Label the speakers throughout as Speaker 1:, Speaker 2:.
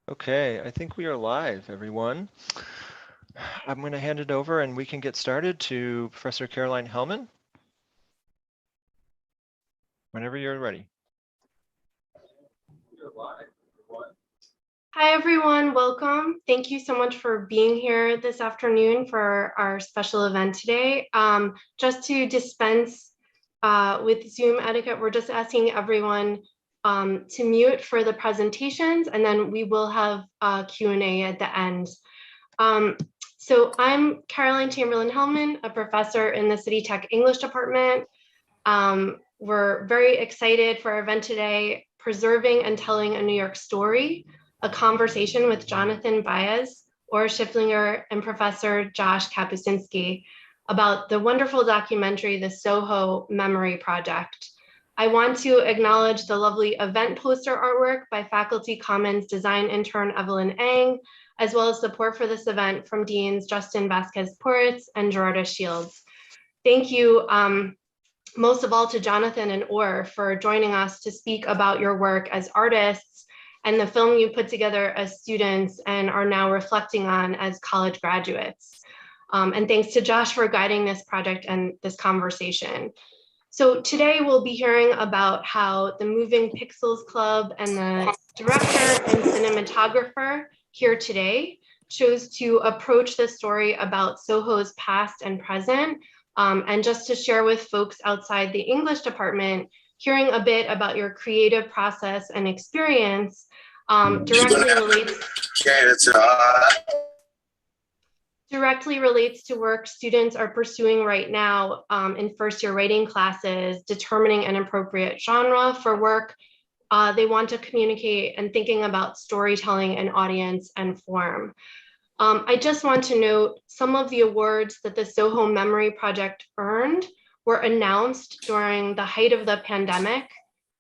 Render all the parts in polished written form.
Speaker 1: Okay, I think we are live, everyone. I'm going to hand it over and we can get started to Professor Caroline Hellman. Whenever you're ready.
Speaker 2: Hi, everyone. Welcome. Thank you so much for being here this afternoon for our special event today. Just to dispense with Zoom etiquette, we're just asking everyone to mute for the presentations, and then we will have a Q&A at the end. So I'm Caroline Chamberlain Hellman, a professor in the City Tech English department. We're very excited for our event today, Preserving and Telling a New York Story, a conversation with Jonathan Baez, or Schifflinger, and Professor Josh Kapozinski about the wonderful documentary, the SoHo Memory Project. I want to acknowledge the lovely event poster artwork by Faculty Commons design intern Evelyn Ang, as well as support for this event from Deans Justin Vasquez-Poritz and Gerarda Shields. Thank you most of all to Jonathan and Orr for joining us to speak about your work as artists and the film you put together as students and are now reflecting on as college graduates. And thanks to Josh for guiding this project and this conversation. So today we'll be hearing about how the Moving Pixels Club and the director and cinematographer here today chose to approach the story about Soho's past and present. And just to share with folks outside the English department, hearing a bit about your creative process and experience directly relates to work students are pursuing right now in first year writing classes, determining an appropriate genre for work they want to communicate and thinking about storytelling and audience and form. I just want to note some of the awards that the SoHo Memory Project earned were announced during the height of the pandemic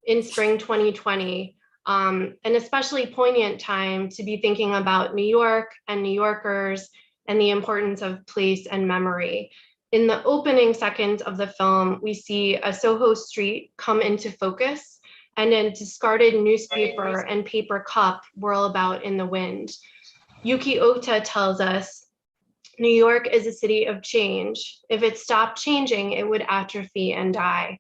Speaker 2: in spring 2020, an especially poignant time to be thinking about New York and New Yorkers and the importance of place and memory. In the opening seconds of the film, we see a Soho street come into focus and a discarded newspaper and paper cup whirl about in the wind. Yuki Ota tells us, New York is a city of change. If it stopped changing, it would atrophy and die.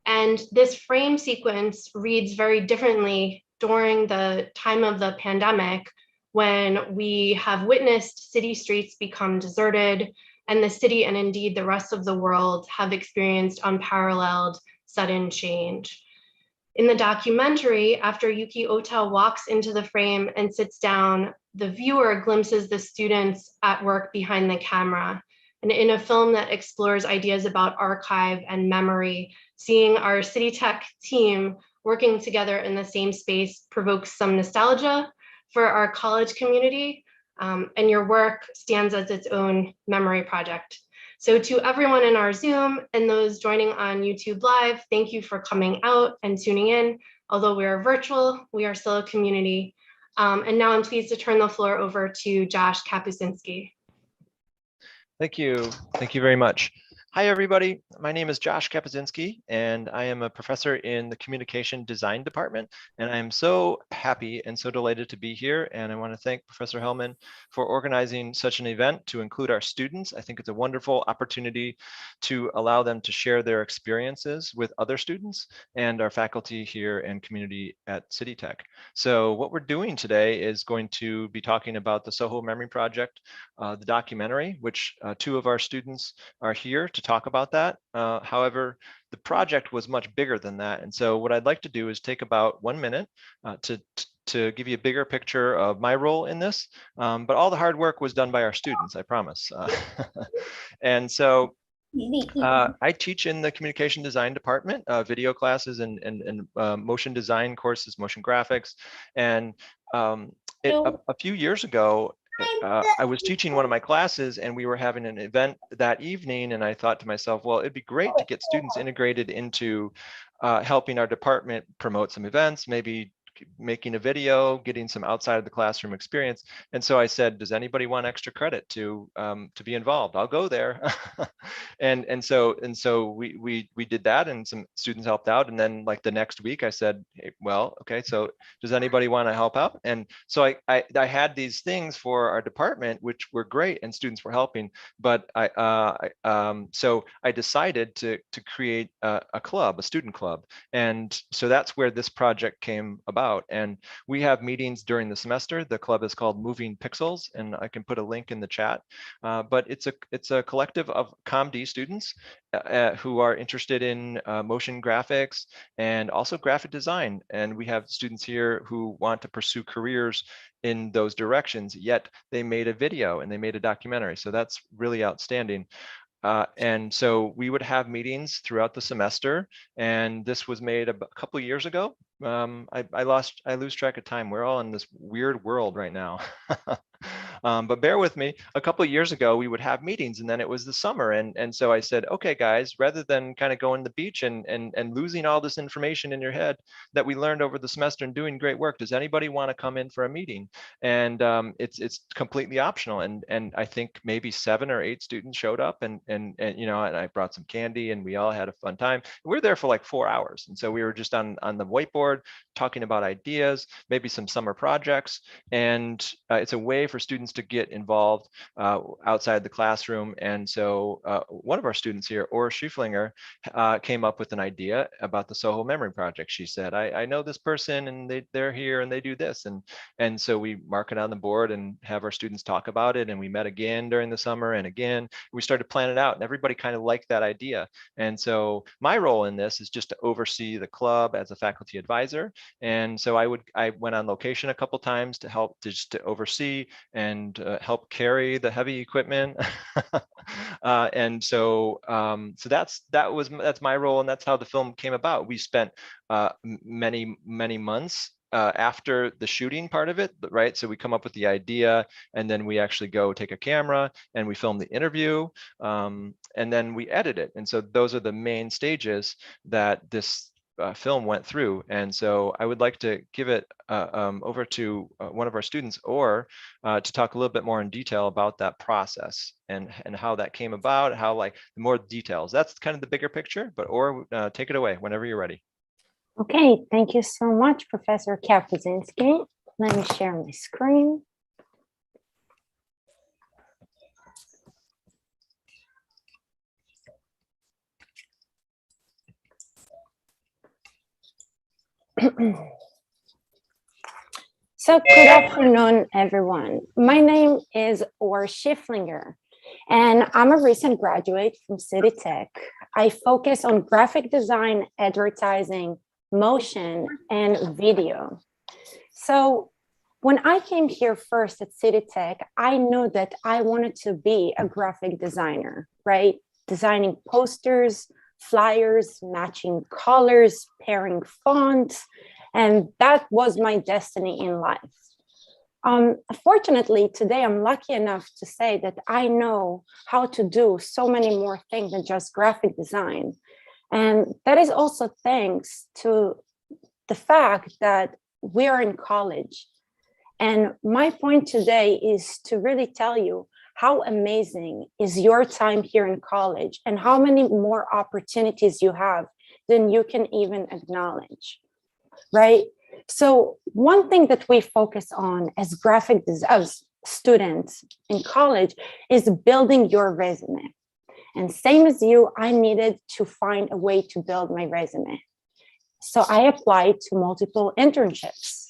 Speaker 2: And this frame sequence reads very differently during the time of the pandemic, when we have witnessed city streets become deserted and the city and indeed the rest of the world have experienced unparalleled sudden change. In the documentary, after Yuki Ota walks into the frame and sits down, the viewer glimpses the students at work behind the camera. And in a film that explores ideas about archive and memory, seeing our City Tech team working together in the same space provokes some nostalgia for our college community, and your work stands as its own memory project. So to everyone in our Zoom and those joining on YouTube Live, thank you for coming out and tuning in. Although we are virtual, we are still a community. And now I'm pleased to turn the floor over to Josh Kapusinski.
Speaker 1: Thank you. Thank you very much. Hi, everybody. My name is Josh Kapozinski, and I am a professor in the Communication Design Department. And I am so happy and so delighted to be here. And I want to thank Professor Hellman for organizing such an event to include our students. I think it's a wonderful opportunity to allow them to share their experiences with other students and our faculty here and community at City Tech. So what we're doing today is going to be talking about the SoHo Memory Project, the documentary, which two of our students are here to talk about that. However, the project was much bigger than that. And so what I'd like to do is take about 1 minute to give you a bigger picture of my role in this. But all the hard work was done by our students, I promise. And so I teach in the communication design department, video classes and motion design courses, motion graphics. And a few years ago, I was teaching one of my classes and we were having an event that evening, and I thought to myself, well, it'd be great to get students integrated into helping our department promote some events, maybe making a video, getting some outside of the classroom experience. And so I said, does anybody want extra credit to be involved? I'll go there. and so we did that, and some students helped out. And then like the next week I said, hey, well, okay, so does anybody want to help out? And so I had these things for our department, which were great, and students were helping. But so I decided to create a club, a student club. And so that's where this project came about. And we have meetings during the semester. The club is called Moving Pixels, and I can put a link in the chat. But it's a collective of ComD students who are interested in motion graphics and also graphic design. And we have students here who want to pursue careers in those directions, yet they made a video and they made a documentary. So that's really outstanding. And so we would have meetings throughout the semester, and this was made a couple of years ago. I lose track of time. We're all in this weird world right now. But bear with me. A couple of years ago, we would have meetings, and then it was the summer. And so I said, okay, guys, rather than kind of going to the beach and losing all this information in your head that we learned over the semester and doing great work, does anybody want to come in for a meeting? And it's completely optional. And I think maybe 7 or 8 students showed up, and you know, and I brought some candy, and we all had a fun time. We were there for like 4 hours. And so we were just on the whiteboard talking about ideas, maybe some summer projects. And it's a way for students to get involved outside the classroom. And so one of our students here, or Schifflinger, came up with an idea about the SoHo Memory Project. She said, I know this person, and they're here and they do this. And so we mark it on the board and have our students talk about it. And we met again during the summer, and again, we started planning it out, and everybody kind of liked that idea. And so my role in this is just to oversee the club as a faculty advisor. And so I went on location a couple times to help to oversee and help carry the heavy equipment. And so that's my role, and that's how the film came about. We spent many months after the shooting part of it, right? So we come up with the idea, and then we actually go take a camera and we film the interview, and then we edit it. And so those are the main stages that this film went through. And so I would like to give it over to one of our students, or to talk a little bit more in detail about that process and how that came about, how like more details. That's kind of the bigger picture, but or take it away whenever you're ready.
Speaker 3: Okay, thank you so much, Professor Kapozinski. Let me share my screen. So good afternoon, everyone. My name is Schifflinger, and I'm a recent graduate from City Tech. I focus on graphic design, advertising, motion, and video. So when I came here first at City Tech, I knew that I wanted to be a graphic designer, right? Designing posters, flyers, matching colors, pairing fonts, and that was my destiny in life. Fortunately, today I'm lucky enough to say that I know how to do so many more things than just graphic design. And that is also thanks to the fact that we are in college. And my point today is to really tell you how amazing is your time here in college and how many more opportunities you have than you can even acknowledge, right? So one thing that we focus on as as students in college is building your resume. And same as you, I needed to find a way to build my resume. So I applied to multiple internships.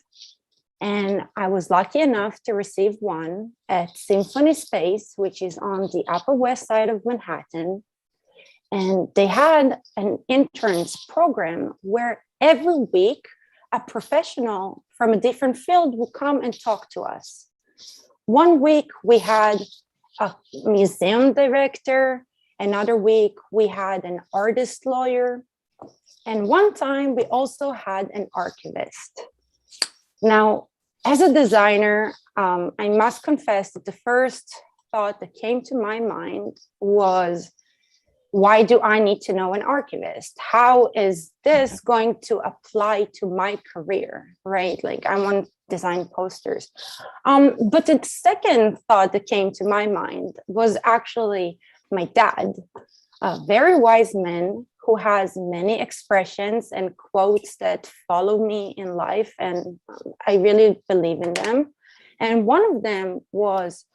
Speaker 3: And I was lucky enough to receive one at Symphony Space, which is on the Upper West Side of Manhattan. And they had an interns program where every week a professional from a different field would come and talk to us. One week we had a museum director, another week we had an artist lawyer, and one time we also had an archivist. Now, as a designer, I must confess that the first thought that came to my mind was, why do I need to know an archivist? How is this going to apply to my career, right? Like I want to design posters. But the second thought that came to my mind was actually my dad, a very wise man who has many expressions and quotes that follow me in life, and I really believe in them. And one of them was,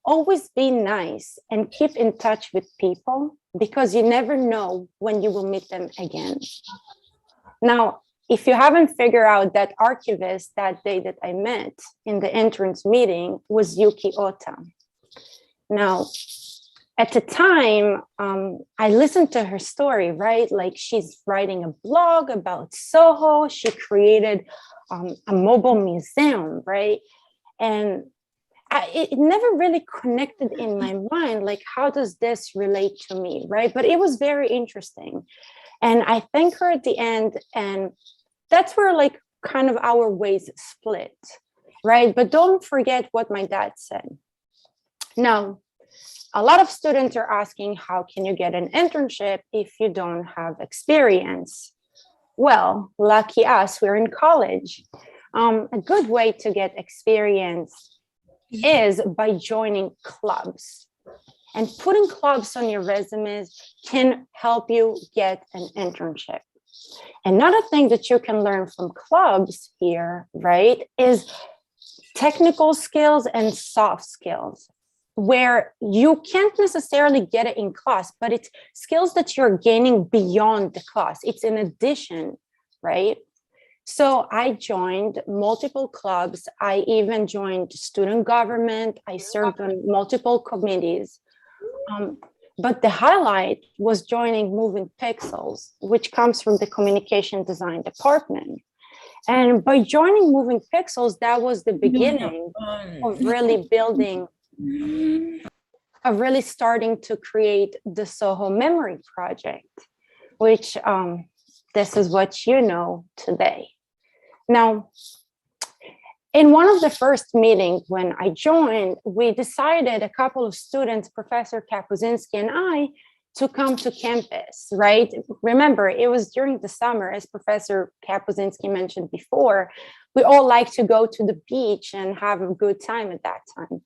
Speaker 3: always be nice and keep in touch with people because you never know when you will meet them again. Now, if you haven't figured out, that archivist that day that I met in the entrance meeting was Yuki Ota. Now, at the time, I listened to her story, right? Like she's writing a blog about SoHo. She created a mobile museum, right? And it never really connected in my mind, like how does this relate to me, right? But it was very interesting. And I thanked her at the end, and that's where like kind of our ways split, right? But don't forget what my dad said. Now, a lot of students are asking, how can you get an internship if you don't have experience? Well, lucky us, we're in college. A good way to get experience is by joining clubs, and putting clubs on your resumes can help you get an internship. Another thing that you can learn from clubs here, right, is technical skills and soft skills, where you can't necessarily get it in class, but it's skills that you're gaining beyond the class. It's an addition, right? So I joined multiple clubs. I even joined student government. I served on multiple committees. But the highlight was joining Moving Pixels, which comes from the communication design department. And by joining Moving Pixels, that was the beginning of really building, of really starting to create the SoHo Memory Project, which this is what you know today. Now, in one of the first meetings when I joined, we decided, a couple of students, Professor Kapozinski and I, to come to campus, right? Remember, it was during the summer, as Professor Kapozinski mentioned before. We all like to go to the beach and have a good time at that time.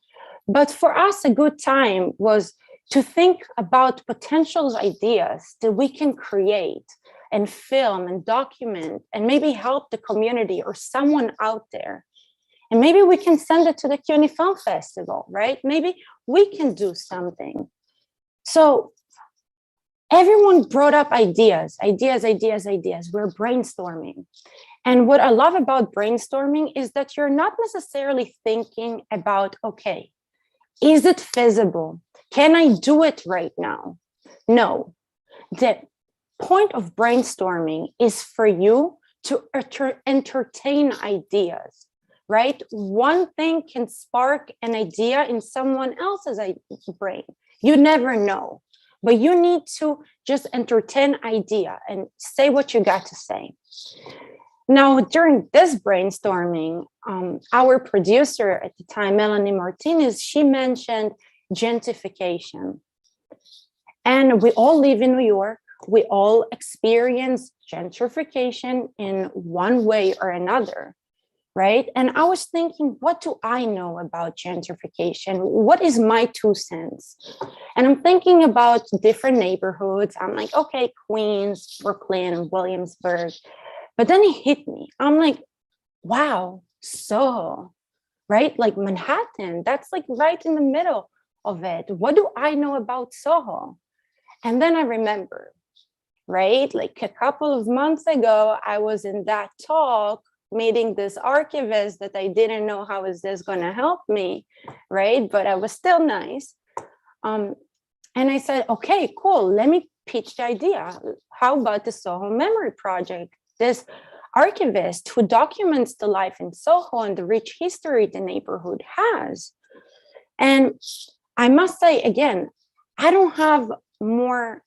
Speaker 3: But for us, a good time was to think about potential ideas that we can create and film and document and maybe help the community or someone out there. And maybe we can send it to the CUNY Film Festival, right? Maybe we can do something. So everyone brought up ideas. We're brainstorming. And what I love about brainstorming is that you're not necessarily thinking about, okay, is it feasible? Can I do it right now? No. The point of brainstorming is for you to entertain ideas, right? One thing can spark an idea in someone else's brain. You never know, but you need to just entertain idea and say what you got to say. Now, during this brainstorming, our producer at the time, Melanie Martinez, she mentioned gentrification. And we all live in New York. We all experience gentrification in one way or another, right? And I was thinking, what do I know about gentrification? What is my 2 cents? And I'm thinking about different neighborhoods. I'm like, okay, Queens, Brooklyn, Williamsburg. But then it hit me. I'm like, wow, Soho, right? Like Manhattan, that's like right in the middle of it. What do I know about Soho? And then I remember, right? Like a couple of months ago, I was in that talk meeting this archivist that I didn't know how is this going to help me, right? But I was still nice. And I said, okay, cool. Let me pitch the idea. How about the SoHo Memory Project? This archivist who documents the life in Soho and the rich history the neighborhood has. And I must say, again, I don't have more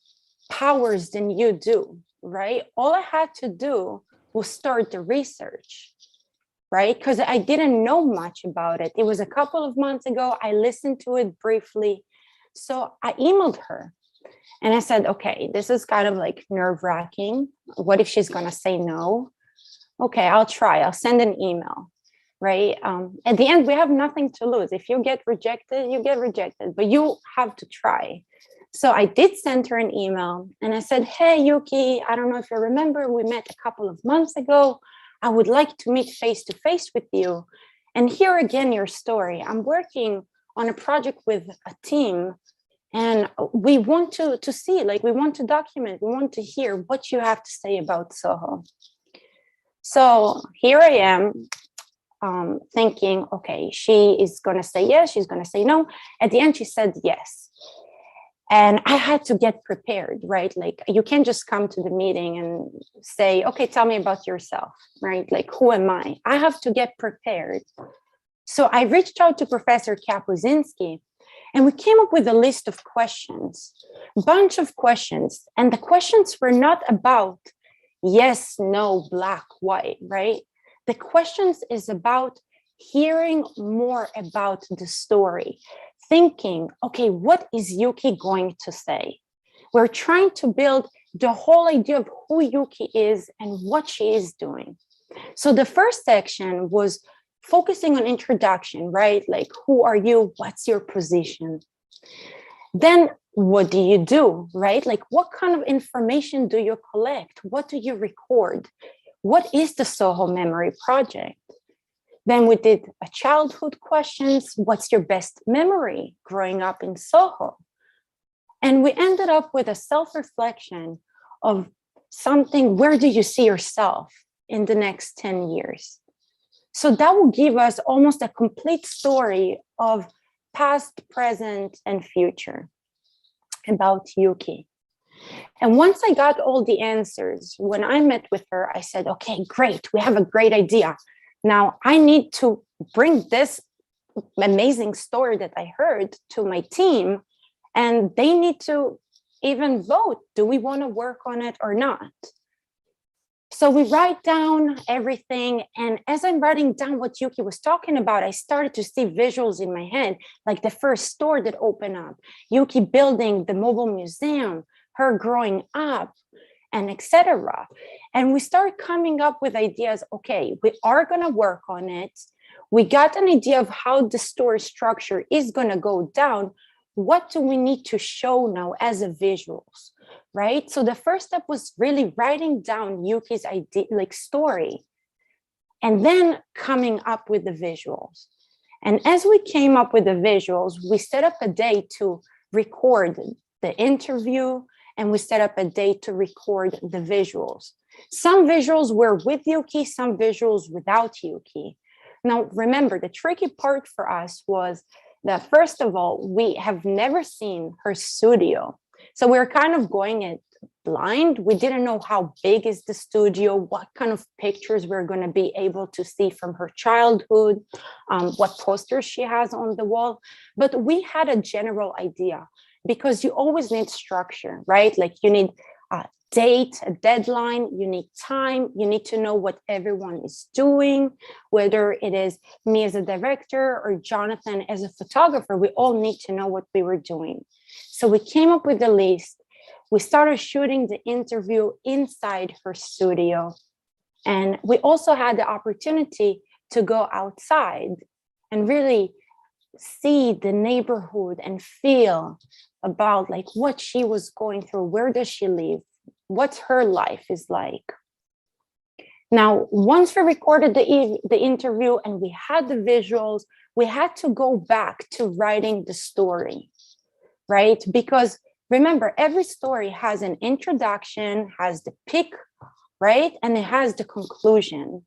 Speaker 3: powers than you do, right? All I had to do was start the research, right? Because I didn't know much about it. It was a couple of months ago. I listened to it briefly. So I emailed her And I said, okay, this is kind of like nerve-wracking. What if she's going to say no? Okay, I'll try. I'll send an email, right? At the end, we have nothing to lose. If you get rejected, you get rejected, but you have to try. So I did send her an email and I said, hey, Yuki, I don't know if you remember, we met a couple of months ago. I would like to meet face-to-face with you and hear again your story. I'm working on a project with a team and we want to see, like we want to document, we want to hear what you have to say about SoHo. So here I am thinking, okay, she is going to say yes, she's going to say no. At the end, she said yes. And I had to get prepared, right? Like you can't just come to the meeting and say, okay, tell me about yourself, right? Like, who am I? I have to get prepared. So I reached out to Professor Kapozinski and we came up with a list of questions, bunch of questions. And the questions were not about yes, no, black, white, right? The questions is about hearing more about the story, thinking, okay, what is Yuki going to say? We're trying to build the whole idea of who Yuki is and what she is doing. So the first section was focusing on introduction, right? Like, who are you? What's your position? Then what do you do, right? Like, what kind of information do you collect? What do you record? What is the SoHo Memory Project? Then we did a childhood questions. What's your best memory growing up in SoHo? And we ended up with a self-reflection of something, where do you see yourself in the next 10 years? So that will give us almost a complete story of past, present, and future about Yuki. And once I got all the answers, when I met with her, I said, okay, great, we have a great idea. Now I need to bring this amazing story that I heard to my team, and they need to even vote. Do we want to work on it or not? So we write down everything. And as I'm writing down what Yuki was talking about, I started to see visuals in my head, like the first store that opened up, Yuki building the mobile museum, her growing up, and etc. And we started coming up with ideas. Okay, we are going to work on it. We got an idea of how the story structure is going to go down. What do we need to show now as a visuals, right? So the first step was really writing down Yuki's idea, like story, and then coming up with the visuals. And as we came up with the visuals, we set up a day to record the interview, and we set up a day to record the visuals. Some visuals were with Yuki, some visuals without Yuki. Now, remember, the tricky part for us was that, first of all, we have never seen her studio. So we're kind of going it blind. We didn't know how big is the studio, what kind of pictures we're going to be able to see from her childhood, what posters she has on the wall. But we had a general idea, because you always need structure, right? Like you need a date, a deadline, you need time, you need to know what everyone is doing, whether it is me as a director or Jonathan as a photographer, we all need to know what we were doing. So we came up with the list. We started shooting the interview inside her studio. And we also had the opportunity to go outside and really see the neighborhood and feel about like what she was going through. Where does she live? What her life is like. Now, once we recorded the interview and we had the visuals, we had to go back to writing the story, right? Because remember, every story has an introduction, has the pick, right? And it has the conclusion.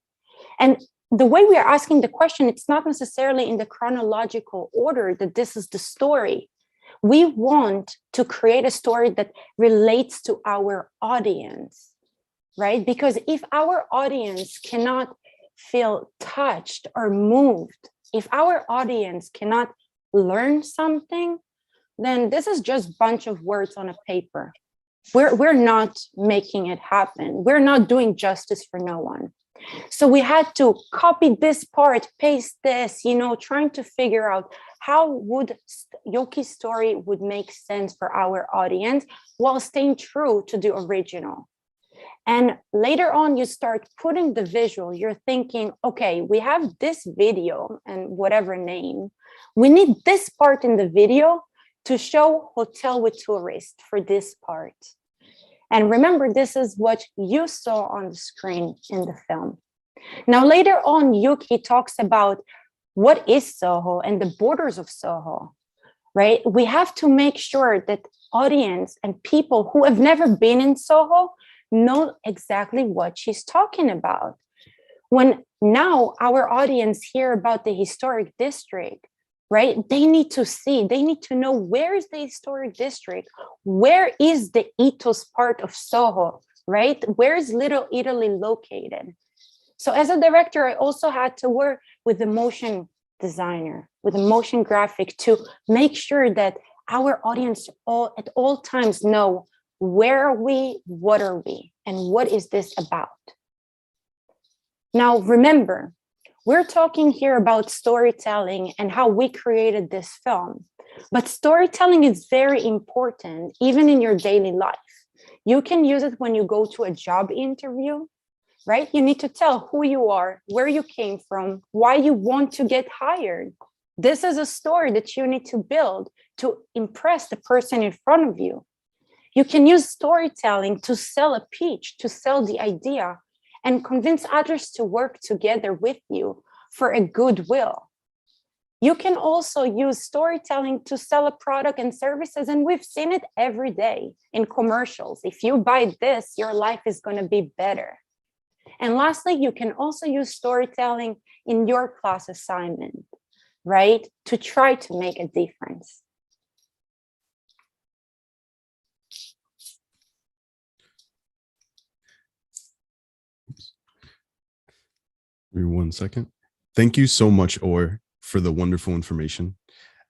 Speaker 3: And the way we are asking the question, it's not necessarily in the chronological order that this is the story. We want to create a story that relates to our audience, right? Because if our audience cannot feel touched or moved, if our audience cannot learn something, then this is just a bunch of words on a paper. We're not making it happen. We're not doing justice for no one. So we had to copy this part, paste this, trying to figure out how would Yuki's story would make sense for our audience while staying true to the original. And later on, you start putting the visual, you're thinking, okay, we have this video and whatever name. We need this part in the video to show hotel with tourist for this part. And remember, this is what you saw on the screen in the film. Now, later on, Yuki talks about what is Soho and the borders of Soho, right? We have to make sure that audience and people who have never been in Soho know exactly what she's talking about. When now our audience hear about the historic district, right? They need to know where is the historic district? Where is the ethos part of Soho, right? Where is Little Italy located? So as a director, I also had to work with the motion designer, with a motion graphic to make sure that our audience at all times know where are we, what are we, and what is this about? Now, remember, we're talking here about storytelling and how we created this film, but storytelling is very important even in your daily life. You can use it when you go to a job interview, right? You need to tell who you are, where you came from, why you want to get hired. This is a story that you need to build to impress the person in front of you. You can use storytelling to sell a pitch, to sell the idea, and convince others to work together with you for a goodwill. You can also use storytelling to sell a product and services, and we've seen it every day in commercials. If you buy this, your life is going to be better. And lastly, you can also use storytelling in your class assignment, right? To try to make a difference.
Speaker 4: Give me 1 second. Thank you so much, Or, for the wonderful information.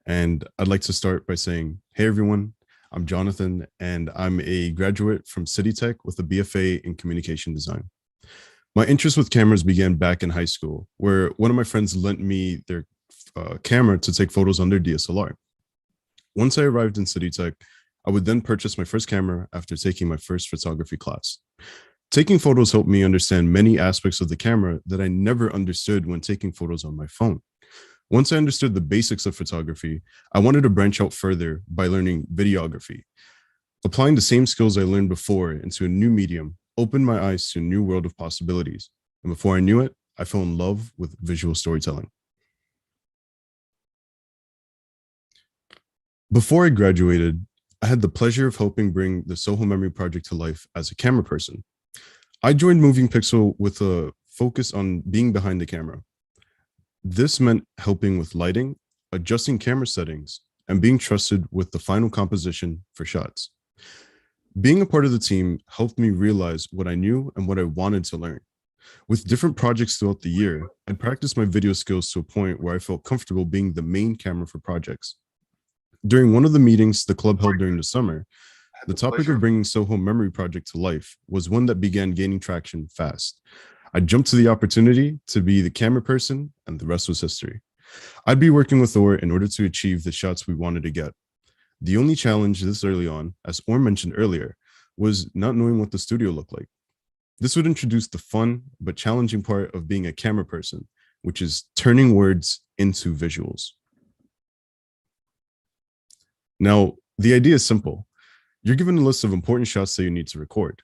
Speaker 4: And I'd like to start by saying, hey, everyone, I'm Jonathan, and I'm a graduate from City Tech with a BFA in communication design. My interest with cameras began back in high school, where one of my friends lent me their camera to take photos on their DSLR. Once I arrived in City Tech, I would then purchase my first camera after taking my first photography class. Taking photos helped me understand many aspects of the camera that I never understood when taking photos on my phone. Once I understood the basics of photography, I wanted to branch out further by learning videography. Applying the same skills I learned before into a new medium opened my eyes to a new world of possibilities. And before I knew it, I fell in love with visual storytelling. Before I graduated, I had the pleasure of helping bring the SoHo Memory Project to life as a camera person. I joined Moving Pixel with a focus on being behind the camera. This meant helping with lighting, adjusting camera settings, and being trusted with the final composition for shots. Being a part of the team helped me realize what I knew and what I wanted to learn. With different projects throughout the year, I practiced my video skills to a point where I felt comfortable being the main camera for projects. During one of the meetings the club held during the summer, the topic of bringing SoHo Memory Project to life was one that began gaining traction fast. I jumped to the opportunity to be the camera person, and the rest was history. I'd be working with Or in order to achieve the shots we wanted to get. The only challenge this early on, as Or mentioned earlier, was not knowing what the studio looked like. This would introduce the fun but challenging part of being a camera person, which is turning words into visuals. Now, the idea is simple. You're given a list of important shots that you need to record.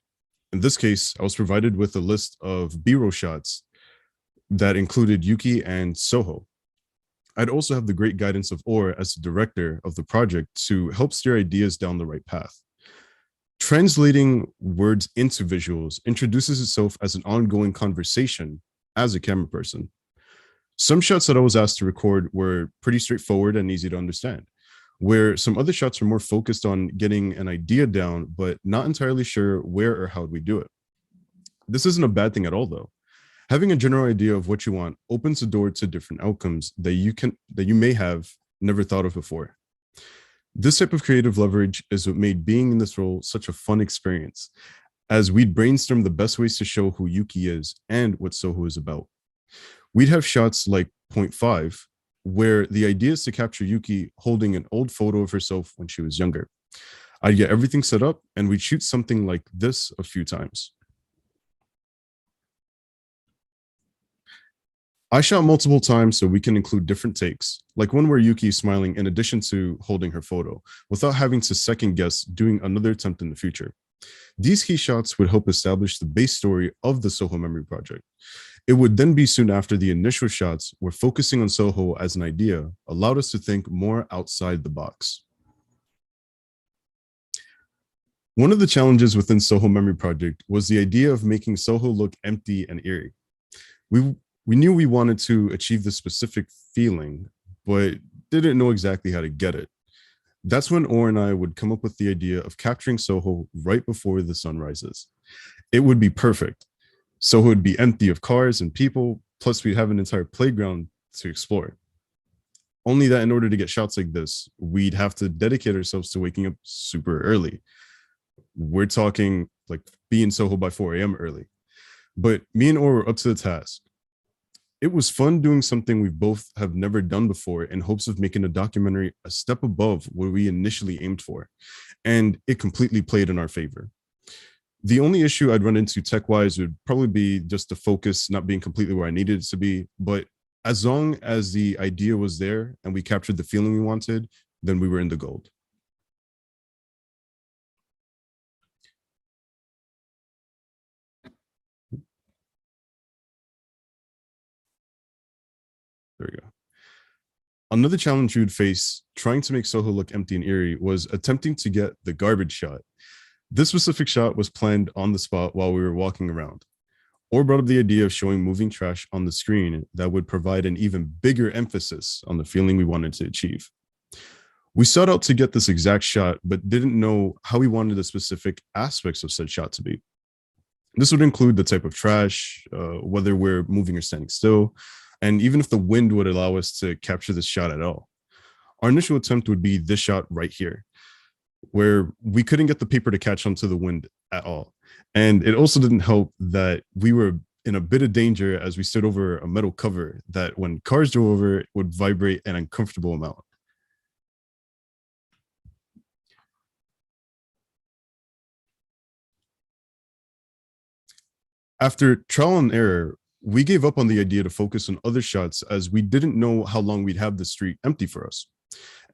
Speaker 4: In this case, I was provided with a list of B-roll shots that included Yuki and Soho. I'd also have the great guidance of Or as the director of the project to help steer ideas down the right path. Translating words into visuals introduces itself as an ongoing conversation as a camera person. Some shots that I was asked to record were pretty straightforward and easy to understand, where some other shots were more focused on getting an idea down, but not entirely sure where or how we do it. This isn't a bad thing at all, though. Having a general idea of what you want opens the door to different outcomes that you may have never thought of before. This type of creative leverage is what made being in this role such a fun experience. as we'd brainstorm the best ways to show who Yuki is and what Soho is about. We'd have shots like point 5, where the idea is to capture Yuki holding an old photo of herself when she was younger. I'd get everything set up and we'd shoot something like this a few times. I shot multiple times so we can include different takes, like one where Yuki is smiling in addition to holding her photo, without having to second guess doing another attempt in the future. These key shots would help establish the base story of the SoHo Memory Project. It would then be soon after the initial shots where focusing on Soho as an idea allowed us to think more outside the box. One of the challenges within SoHo Memory Project was the idea of making Soho look empty and eerie. We knew we wanted to achieve this specific feeling, but didn't know exactly how to get it. That's when Orr and I would come up with the idea of capturing Soho right before the sun rises. It would be perfect. Soho would be empty of cars and people, plus we'd have an entire playground to explore. Only that in order to get shots like this, we'd have to dedicate ourselves to waking up super early. We're talking like being Soho by 4 a.m. early. But me and Orr were up to the task. It was fun doing something we both have never done before in hopes of making a documentary a step above what we initially aimed for, and it completely played in our favor. The only issue I'd run into tech-wise would probably be just the focus not being completely where I needed it to be, but as long as the idea was there and we captured the feeling we wanted, then we were in the gold. There we go. Another challenge you would face trying to make Soho look empty and eerie was attempting to get the garbage shot. This specific shot was planned on the spot while we were walking around. Orr brought up the idea of showing moving trash on the screen that would provide an even bigger emphasis on the feeling we wanted to achieve. We sought out to get this exact shot, but didn't know how we wanted the specific aspects of said shot to be. This would include the type of trash, whether we're moving or standing still, and even if the wind would allow us to capture this shot at all. Our initial attempt would be this shot right here, where we couldn't get the paper to catch onto the wind at all. And it also didn't help that we were in a bit of danger as we stood over a metal cover that when cars drove over it would vibrate an uncomfortable amount. After trial and error, we gave up on the idea to focus on other shots as we didn't know how long we'd have the street empty for us.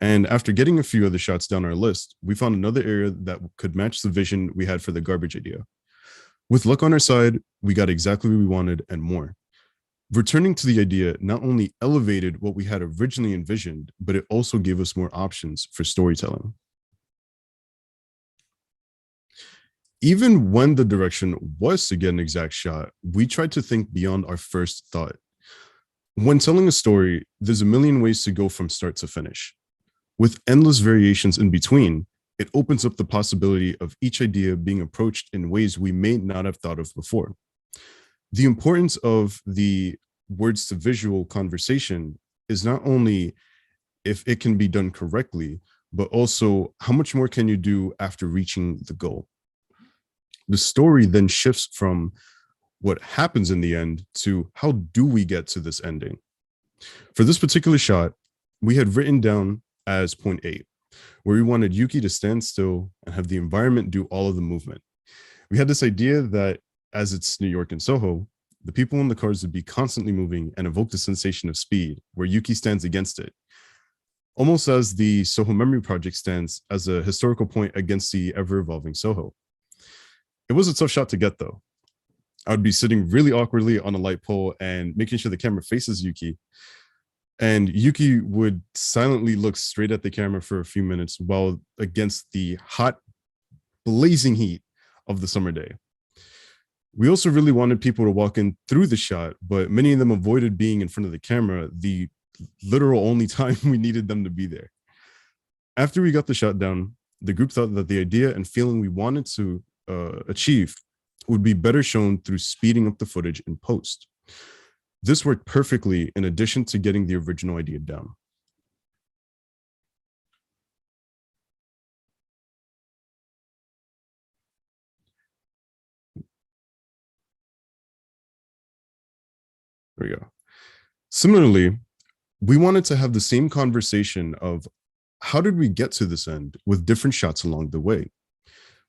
Speaker 4: And after getting a few other shots down our list, we found another area that could match the vision we had for the garbage idea. With luck on our side, we got exactly what we wanted and more. Returning to the idea not only elevated what we had originally envisioned, but it also gave us more options for storytelling. Even when the direction was to get an exact shot, we tried to think beyond our first thought. When telling a story, there's a million ways to go from start to finish. With endless variations in between, it opens up the possibility of each idea being approached in ways we may not have thought of before. The importance of the words to visual conversation is not only if it can be done correctly, but also how much more can you do after reaching the goal. The story then shifts from what happens in the end to how do we get to this ending. For this particular shot, we had written down as point 8, where we wanted Yuki to stand still and have the environment do all of the movement. We had this idea that as it's New York and Soho, the people in the cars would be constantly moving and evoke the sensation of speed, where Yuki stands against it. Almost as the SoHo Memory Project stands as a historical point against the ever-evolving Soho. It was a tough shot to get, though. I would be sitting really awkwardly on a light pole and making sure the camera faces Yuki. And Yuki would silently look straight at the camera for a few minutes while against the hot, blazing heat of the summer day. We also really wanted people to walk in through the shot, but many of them avoided being in front of the camera, the literal only time we needed them to be there. After we got the shot down, the group thought that the idea and feeling we wanted to achieve would be better shown through speeding up the footage in post. This worked perfectly in addition to getting the original idea down. There we go. Similarly, we wanted to have the same conversation of how did we get to this end with different shots along the way.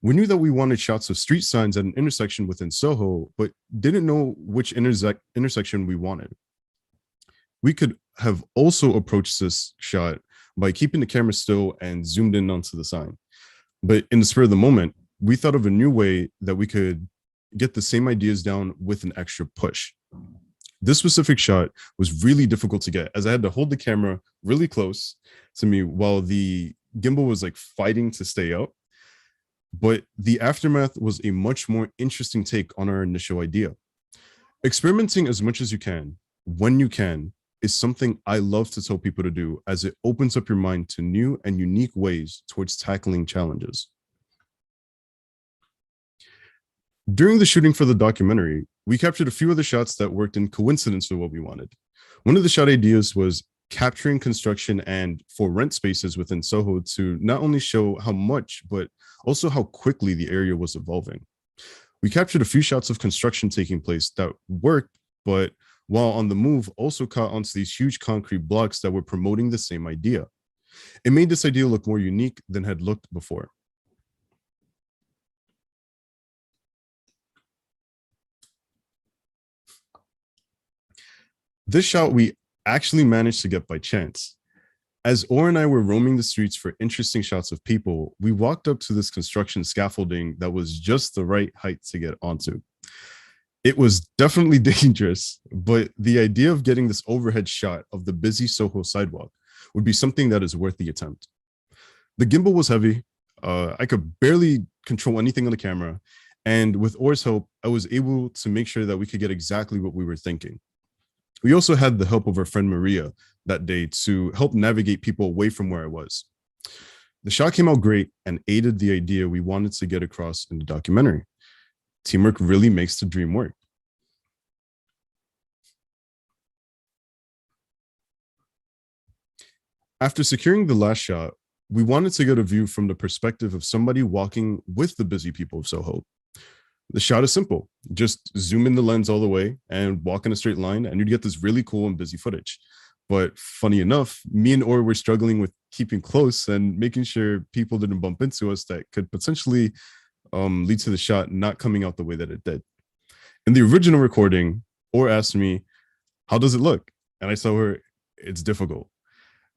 Speaker 4: We knew that we wanted shots of street signs at an intersection within Soho, but didn't know which intersection we wanted. We could have also approached this shot by keeping the camera still and zoomed in onto the sign. But in the spur of the moment, we thought of a new way that we could get the same ideas down with an extra push. This specific shot was really difficult to get, as I had to hold the camera really close to me while the gimbal was like fighting to stay up. But the aftermath was a much more interesting take on our initial idea. Experimenting as much as you can, when you can, is something I love to tell people to do, as it opens up your mind to new and unique ways towards tackling challenges. During the shooting for the documentary, we captured a few of the shots that worked in coincidence with what we wanted. One of the shot ideas was capturing construction and for rent spaces within Soho to not only show how much, but also how quickly the area was evolving. We captured a few shots of construction taking place that worked, but while on the move, also caught onto these huge concrete blocks that were promoting the same idea. It made this idea look more unique than had looked before. This shot we actually managed to get by chance. As Orr and I were roaming the streets for interesting shots of people, we walked up to this construction scaffolding that was just the right height to get onto. It was definitely dangerous, but the idea of getting this overhead shot of the busy Soho sidewalk would be something that is worth the attempt. The gimbal was heavy. I could barely control anything on the camera. And with Orr's help, I was able to make sure that we could get exactly what we were thinking. We also had the help of our friend Maria that day to help navigate people away from where I was. The shot came out great and aided the idea we wanted to get across in the documentary. Teamwork really makes the dream work. After securing the last shot, we wanted to get a view from the perspective of somebody walking with the busy people of Soho. The shot is simple. Just zoom in the lens all the way and walk in a straight line, and you'd get this really cool and busy footage. But funny enough, me and Orr were struggling with keeping close and making sure people didn't bump into us that could potentially lead to the shot not coming out the way that it did. In the original recording, Orr asked me, "How does it look?" And I told her, "It's difficult."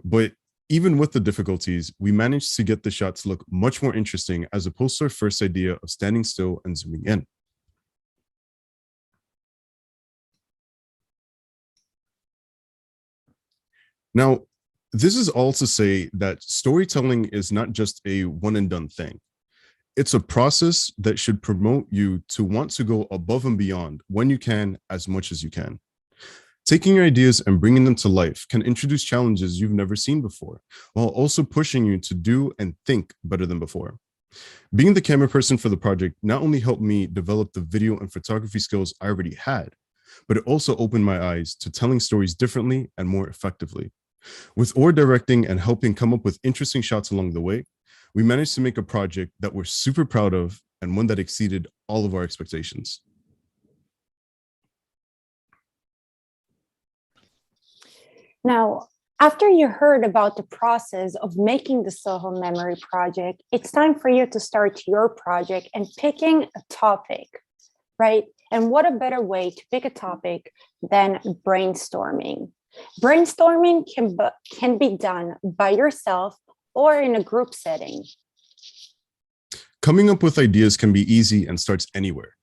Speaker 4: But even with the difficulties, we managed to get the shot to look much more interesting as opposed to our first idea of standing still and zooming in. Now, this is all to say that storytelling is not just a one and done thing. It's a process that should promote you to want to go above and beyond when you can, as much as you can. Taking your ideas and bringing them to life can introduce challenges you've never seen before, while also pushing you to do and think better than before. Being the camera person for the project not only helped me develop the video and photography skills I already had, but it also opened my eyes to telling stories differently and more effectively. With Orr directing and helping come up with interesting shots along the way, we managed to make a project that we're super proud of and one that exceeded all of our expectations.
Speaker 3: Now, after you heard about the process of making the SoHo Memory Project, it's time for you to start your project and picking a topic, right? And what a better way to pick a topic than brainstorming. Brainstorming can be done by yourself or in a group setting.
Speaker 4: Coming up with ideas can be easy and starts anywhere.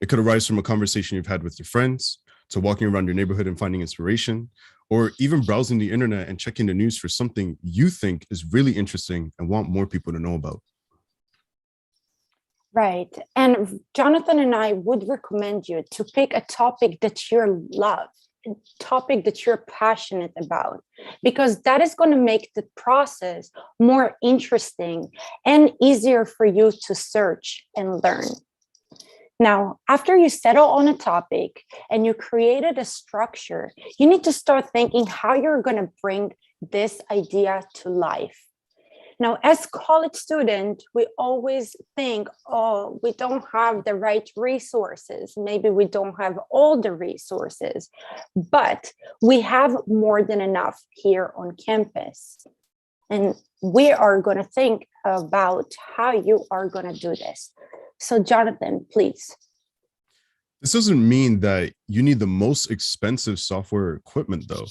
Speaker 4: It could arise from a conversation you've had with your friends, to walking around your neighborhood and finding inspiration, or even browsing the internet and checking the news for something you think is really interesting and want more people to know about.
Speaker 3: Right. And Jonathan and I would recommend you to pick a topic that you love, a topic that you're passionate about, because that is going to make the process more interesting and easier for you to search and learn. Now, after you settle on a topic and you created a structure, you need to start thinking how you're going to bring this idea to life. Now, as college student, we always think, oh, we don't have the right resources. Maybe we don't have all the resources, but we have more than enough here on campus. And we are going to think about how you are going to do this. So Jonathan, please.
Speaker 4: This doesn't mean that you need the most expensive software or equipment, though.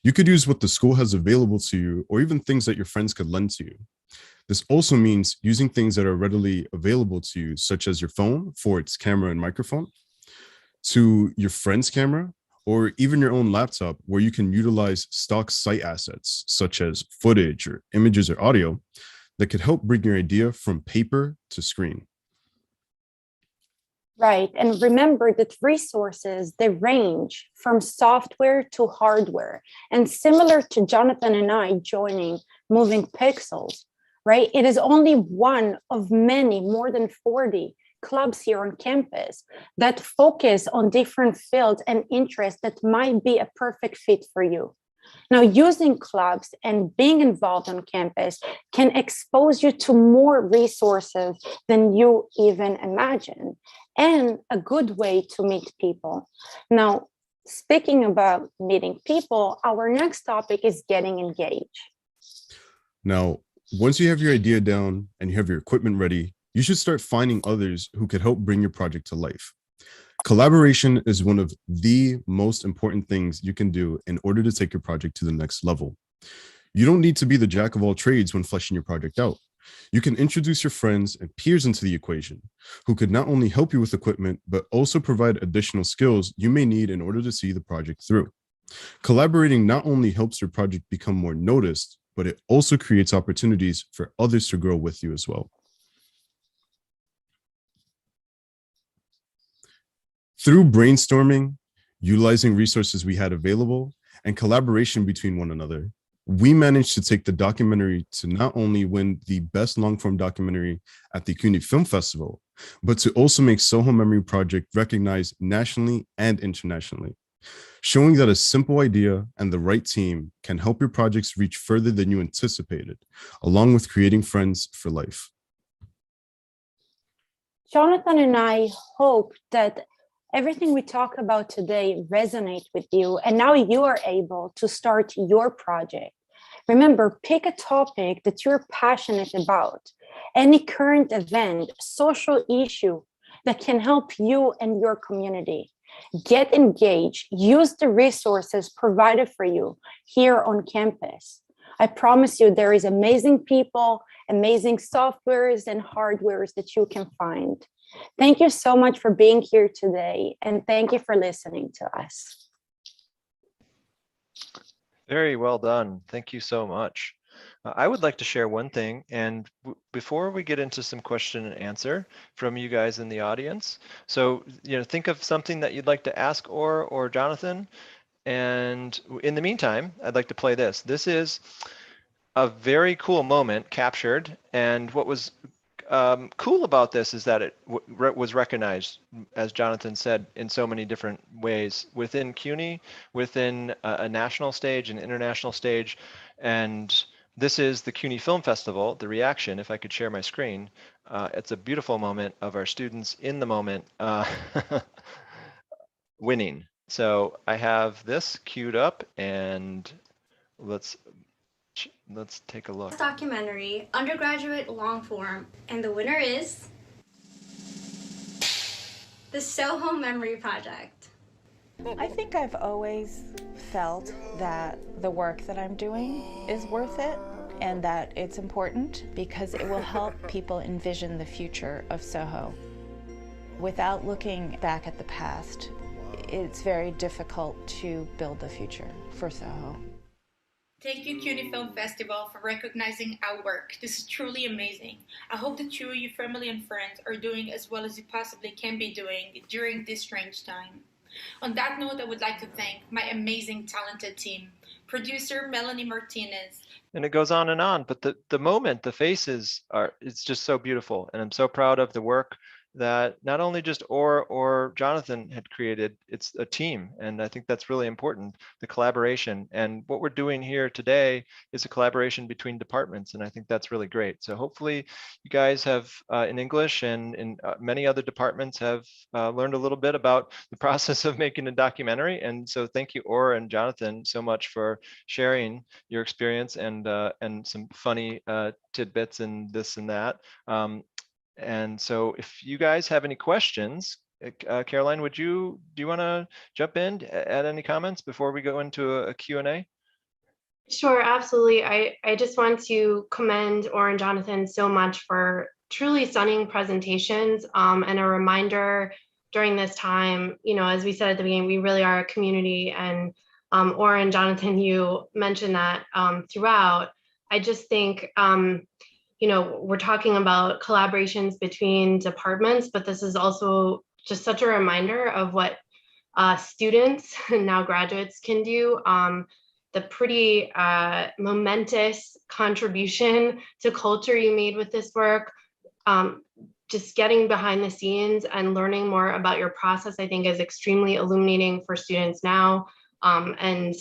Speaker 4: You could use what the school has available to you, or even things that your friends could lend to you. This also means using things that are readily available to you, such as your phone for its camera and microphone, to your friend's camera, or even your own laptop, where you can utilize stock site assets, such as footage or images or audio, that could help bring your idea from paper to screen.
Speaker 3: Right. And remember that resources, they range from software to hardware. And similar to Jonathan and I joining Moving Pixels, right? It is only one of many, more than 40 clubs here on campus that focus on different fields and interests that might be a perfect fit for you. Now, using clubs and being involved on campus can expose you to more resources than you even imagine, and a good way to meet people. Now, speaking about meeting people, our next topic is getting engaged.
Speaker 4: Now, once you have your idea down and you have your equipment ready, you should start finding others who could help bring your project to life. Collaboration is one of the most important things you can do in order to take your project to the next level. You don't need to be the jack of all trades when fleshing your project out. You can introduce your friends and peers into the equation, who could not only help you with equipment, but also provide additional skills you may need in order to see the project through. Collaborating not only helps your project become more noticed, but it also creates opportunities for others to grow with you as well. Through brainstorming, utilizing resources we had available, and collaboration between one another, we managed to take the documentary to not only win the best long-form documentary at the CUNY Film Festival, but to also make SoHo Memory Project recognized nationally and internationally, showing that a simple idea and the right team can help your projects reach further than you anticipated, along with creating friends for life.
Speaker 3: Jonathan and I hope that everything we talk about today resonate with you, and now you are able to start your project. Remember, pick a topic that you're passionate about, any current event, social issue that can help you and your community. Get engaged, use the resources provided for you here on campus. I promise you there is amazing people, amazing softwares and hardwares that you can find. Thank you so much for being here today, and thank you for listening to us.
Speaker 1: Very well done. Thank you so much. I would like to share one thing, and before we get into some question and answer from you guys in the audience, so think of something that you'd like to ask or Jonathan, and in the meantime, I'd like to play this. This is a very cool moment captured, and what was cool about this is that it was recognized, as Jonathan said, in so many different ways within CUNY, within a national stage, an international stage, and this is the CUNY Film Festival, the reaction, if I could share my screen. It's a beautiful moment of our students in the moment winning. So I have this queued up, and let's take a look.
Speaker 5: Documentary, undergraduate long form, and the winner is the SoHo Memory Project.
Speaker 6: I think I've always felt that the work that I'm doing is worth it and that it's important because it will help people envision the future of SoHo. Without looking back at the past, it's very difficult to build the future for SoHo.
Speaker 7: Thank you, CUNY Film Festival, for recognizing our work. This is truly amazing. I hope that you, your family, and friends are doing as well as you possibly can be doing during this strange time. On that note, I would like to thank my amazing, talented team, producer Melanie Martinez.
Speaker 1: And it goes on, but the moment, the faces it's just so beautiful. And I'm so proud of the work that not only just or Jonathan had created, it's a team. And I think that's really important, the collaboration. And what we're doing here today is a collaboration between departments. And I think that's really great. So hopefully you guys have in English and in many other departments have learned a little bit about the process of making a documentary. And so thank you, Or and Jonathan, so much for sharing your experience and some funny tidbits and this and that. And so if you guys have any questions, Caroline, do you want to jump in, add any comments before we go into a Q&A?
Speaker 2: Sure, absolutely. I just want to commend Or and Jonathan so much for truly stunning presentations and a reminder during this time, as we said at the beginning, we really are a community, and Or and Jonathan, you mentioned that throughout. I just think, we're talking about collaborations between departments, but this is also just such a reminder of what students and now graduates can do. The pretty momentous contribution to culture you made with this work. Just getting behind the scenes and learning more about your process, I think, is extremely illuminating for students now, and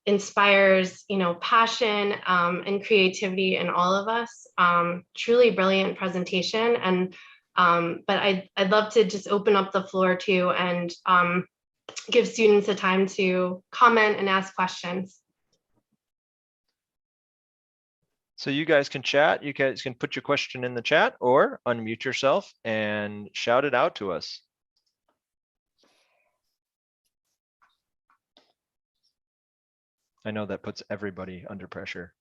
Speaker 2: inspires, passion and creativity in all of us. Truly brilliant presentation, and but I'd love to just open up the floor to and give students the time to comment and ask questions.
Speaker 1: So you guys can chat. You guys can put your question in the chat or unmute yourself and shout it out to us. I know that puts everybody under pressure.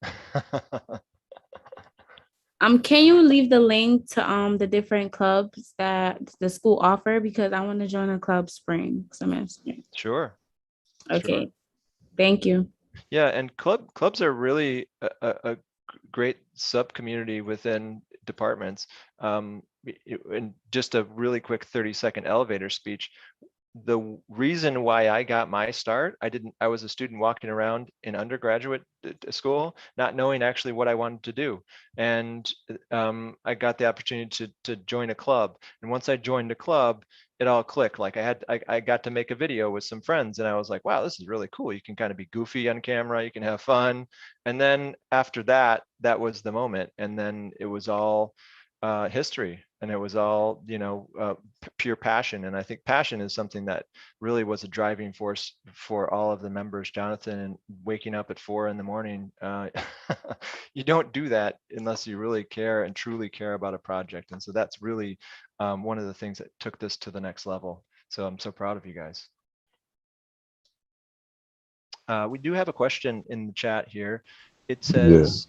Speaker 8: Can you leave the link to the different clubs that the school offer, because I want to join a club spring semester.
Speaker 1: Sure.
Speaker 8: Okay.
Speaker 1: Sure.
Speaker 8: Thank you.
Speaker 1: Yeah, and clubs are really a great sub community within departments. And just a really quick 30-second elevator speech. The reason why I got my start, I was a student walking around in undergraduate school, not knowing actually what I wanted to do. And I got the opportunity to join a club. And once I joined a club, it all clicked. Like I got to make a video with some friends, and I was like, wow, this is really cool. You can kind of be goofy on camera, you can have fun. And then after that, that was the moment. And then it was all history, and it was all pure passion. And I think passion is something that really was a driving force for all of the members. Jonathan, and waking up at 4 a.m, you don't do that unless you really care and truly care about a project. And so that's really one of the things that took this to the next level. So I'm so proud of you guys. We do have a question in the chat here. It says,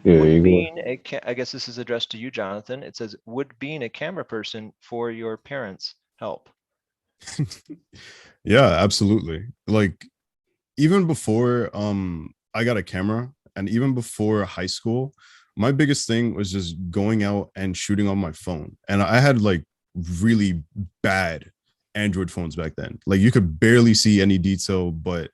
Speaker 1: I guess this is addressed to you, Jonathan. It says, would being a camera person for your parents help?
Speaker 4: Yeah, absolutely. Like, even before I got a camera, and even before high school, my biggest thing was just going out and shooting on my phone. And I had like really bad Android phones back then. Like, you could barely see any detail, but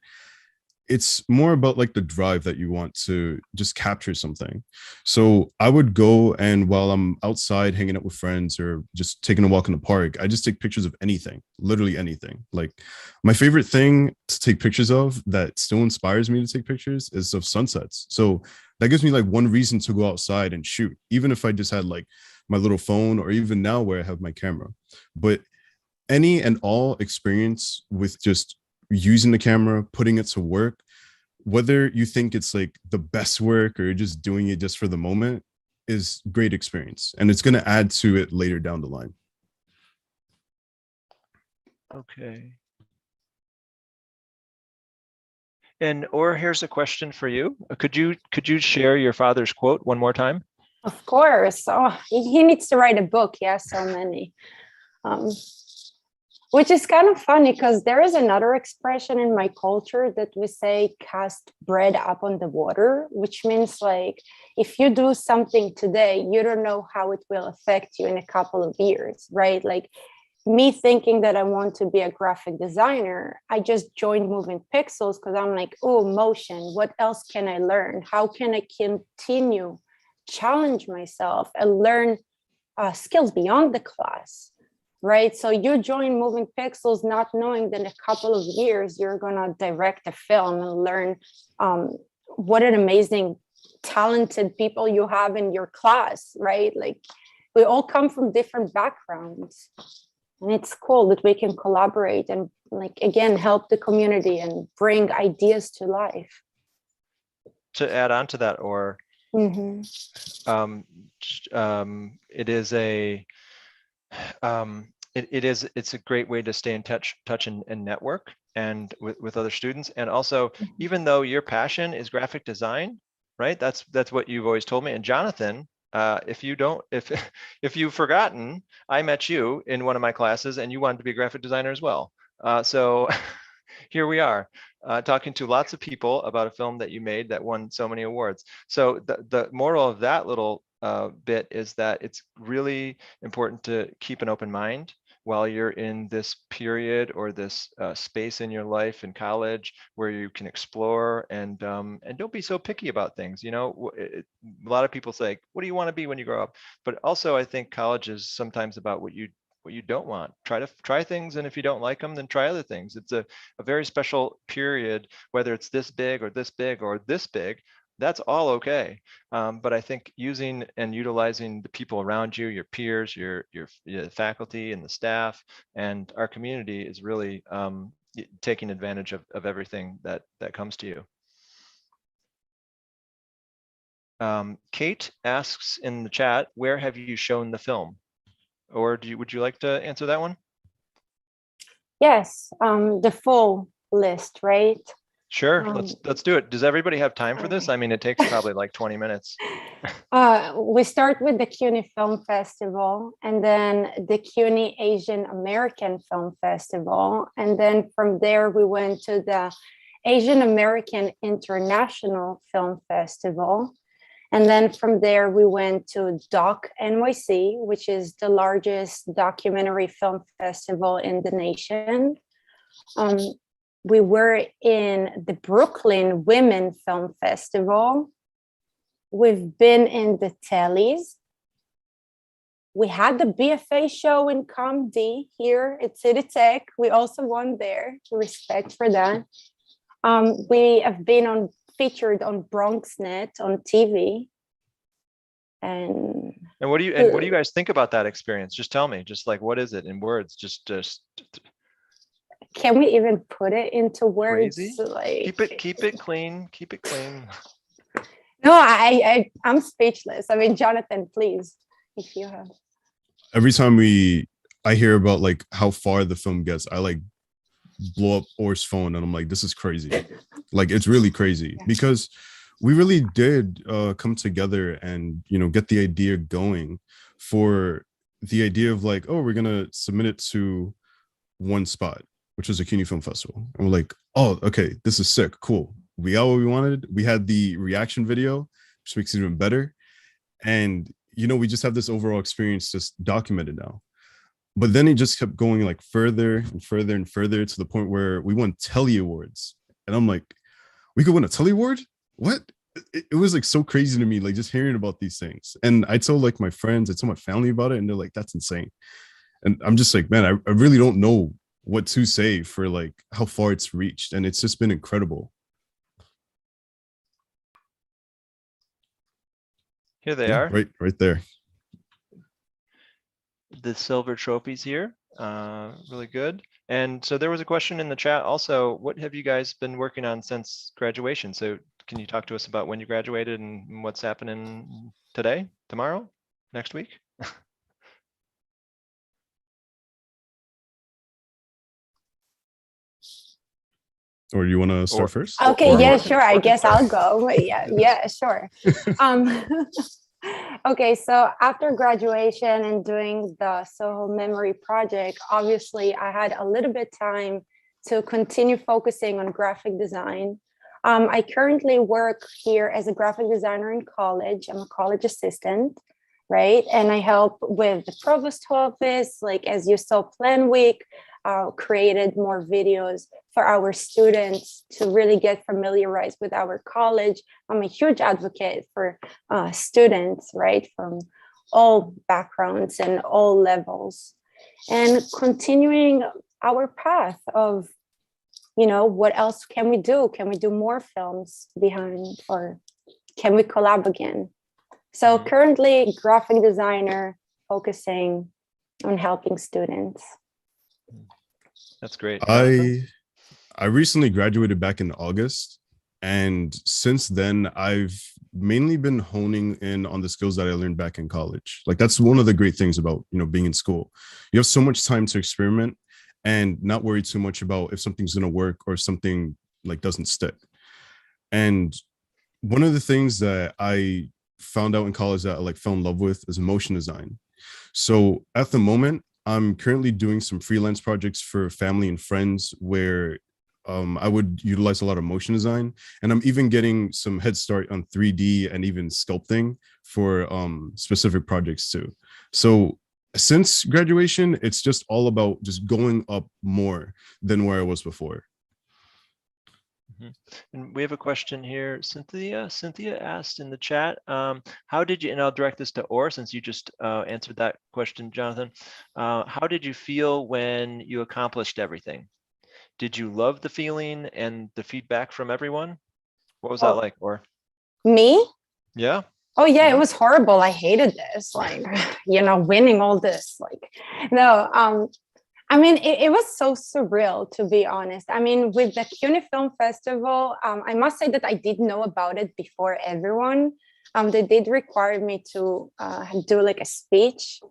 Speaker 4: it's more about like the drive that you want to just capture something. So I would go, and while I'm outside hanging out with friends or just taking a walk in the park, I just take pictures of anything, literally anything. Like, my favorite thing to take pictures of that still inspires me to take pictures is of sunsets. So that gives me like one reason to go outside and shoot, even if I just had like my little phone, or even now where I have my camera. But any and all experience with just using the camera, putting it to work, whether you think it's like the best work or you're just doing it just for the moment, is great experience, and it's going to add to it later down the line.
Speaker 1: Okay. And or here's a question for you. Could you share your father's quote one more time?
Speaker 3: Of course. Oh, he needs to write a book. He has so many. Which is kind of funny, because there is another expression in my culture that we say, cast bread up on the water, which means like, if you do something today, you don't know how it will affect you in a couple of years, right? Like, me thinking that I want to be a graphic designer, I just joined Moving Pixels because I'm like, oh, motion, what else can I learn? How can I continue challenge myself and learn skills beyond the class, right? So you join Moving Pixels not knowing that in a couple of years you're gonna direct a film and learn what an amazing, talented people you have in your class, right? Like we all come from different backgrounds. And it's cool that we can collaborate and, like, again, help the community and bring ideas to life.
Speaker 1: To add on to that, or
Speaker 3: Mm-hmm.
Speaker 1: it is it's a great way to stay in touch and network and with other students. And also, even though your passion is graphic design, right? That's what you've always told me. And Jonathan, if you've forgotten, I met you in one of my classes and you wanted to be a graphic designer as well. So here we are, talking to lots of people about a film that you made that won so many awards. So the moral of that little bit is that it's really important to keep an open mind while you're in this period or this space in your life in college where you can explore, and don't be so picky about things. You know, a lot of people say, what do you want to be when you grow up? But also I think college is sometimes about what you don't want. Try things, and if you don't like them, then try other things. It's a very special period, whether it's this big or this big or this big. That's all okay. But I think using and utilizing the people around you, your peers, your faculty and the staff and our community is really taking advantage of everything that comes to you. Kate asks in the chat, where have you shown the film? Or would you like to answer that one?
Speaker 3: Yes, the full list, right?
Speaker 1: Sure, let's do it. Does everybody have time for this? I mean, it takes probably like 20 minutes.
Speaker 3: We start with the CUNY Film Festival, and then the CUNY Asian American Film Festival. And then from there, we went to the Asian American International Film Festival. And then from there, we went to Doc NYC, which is the largest documentary film festival in the nation. We were in the Brooklyn Women Film Festival. We've been in the Tellys. We had the BFA show in ComD here at City Tech. We also won there. Respect for that. We have been featured on BronxNet on TV. And what do
Speaker 1: you guys think about that experience? Just tell me. Just like, what is it in words? Just
Speaker 3: can we even put it into words?
Speaker 1: Crazy?
Speaker 3: Like,
Speaker 1: keep it clean. Keep it clean.
Speaker 3: No, I'm speechless. I mean, Jonathan, please, if you have.
Speaker 4: Every time I hear about like how far the film gets, I like blow up Or's phone and I'm like, this is crazy. Like, it's really crazy because we really did come together and, you know, get the idea going for the idea of like, oh, we're going to submit it to one spot, which was a CUNY Film Festival. And we're like, oh, okay, this is sick. Cool. We got what we wanted. We had the reaction video, which makes it even better. And, you know, we just have this overall experience just documented now. But then it just kept going like further and further and further to the point where we won Telly Awards. And I'm like, we could win a Telly Award? What? It was like so crazy to me, like just hearing about these things. And I told like my friends, I told my family about it, and they're like, that's insane. And I'm just like, man, I really don't know what to say for like how far it's reached. And it's just been incredible.
Speaker 1: Here they are.
Speaker 4: Right there.
Speaker 1: The silver trophies here, really good. And so there was a question in the chat also, what have you guys been working on since graduation? So can you talk to us about when you graduated and what's happening today, tomorrow, next week?
Speaker 4: Or you want to start first?
Speaker 3: Okay, yeah, sure. I guess I'll go. Yeah, sure. Okay, so after graduation and doing the SoHo Memory Project, obviously I had a little bit time to continue focusing on graphic design. I currently work here as a graphic designer in college. I'm a college assistant, right? And I help with the provost office, like as you saw Plan Week, created more videos for our students to really get familiarized with our college. I'm a huge advocate for students, right? From all backgrounds and all levels, and continuing our path of, what else can we do? Can we do more films behind, or can we collab again? So currently graphic designer, focusing on helping students.
Speaker 1: That's great.
Speaker 4: I recently graduated back in August, and since then I've mainly been honing in on the skills that I learned back in college. Like, that's one of the great things about, being in school. You have so much time to experiment and not worry too much about if something's going to work or something like doesn't stick. And one of the things that I found out in college that I like fell in love with is motion design. So at the moment, I'm currently doing some freelance projects for family and friends where I would utilize a lot of motion design, and I'm even getting some head start on 3D and even sculpting for specific projects too. So since graduation, it's just all about just going up more than where I was before.
Speaker 1: And we have a question here. Cynthia asked in the chat, how did you, and I'll direct this to Orr since you just answered that question, Jonathan. How did you feel when you accomplished everything? Did you love the feeling and the feedback from everyone? What was that like, Orr?
Speaker 3: Me?
Speaker 1: Yeah.
Speaker 3: Oh yeah, it was horrible. I hated this, like, winning all this, like, no, I mean, it was so surreal, to be honest. I mean, with the CUNY Film Festival, I must say that I did know about it before everyone. They did require me to do like a speech.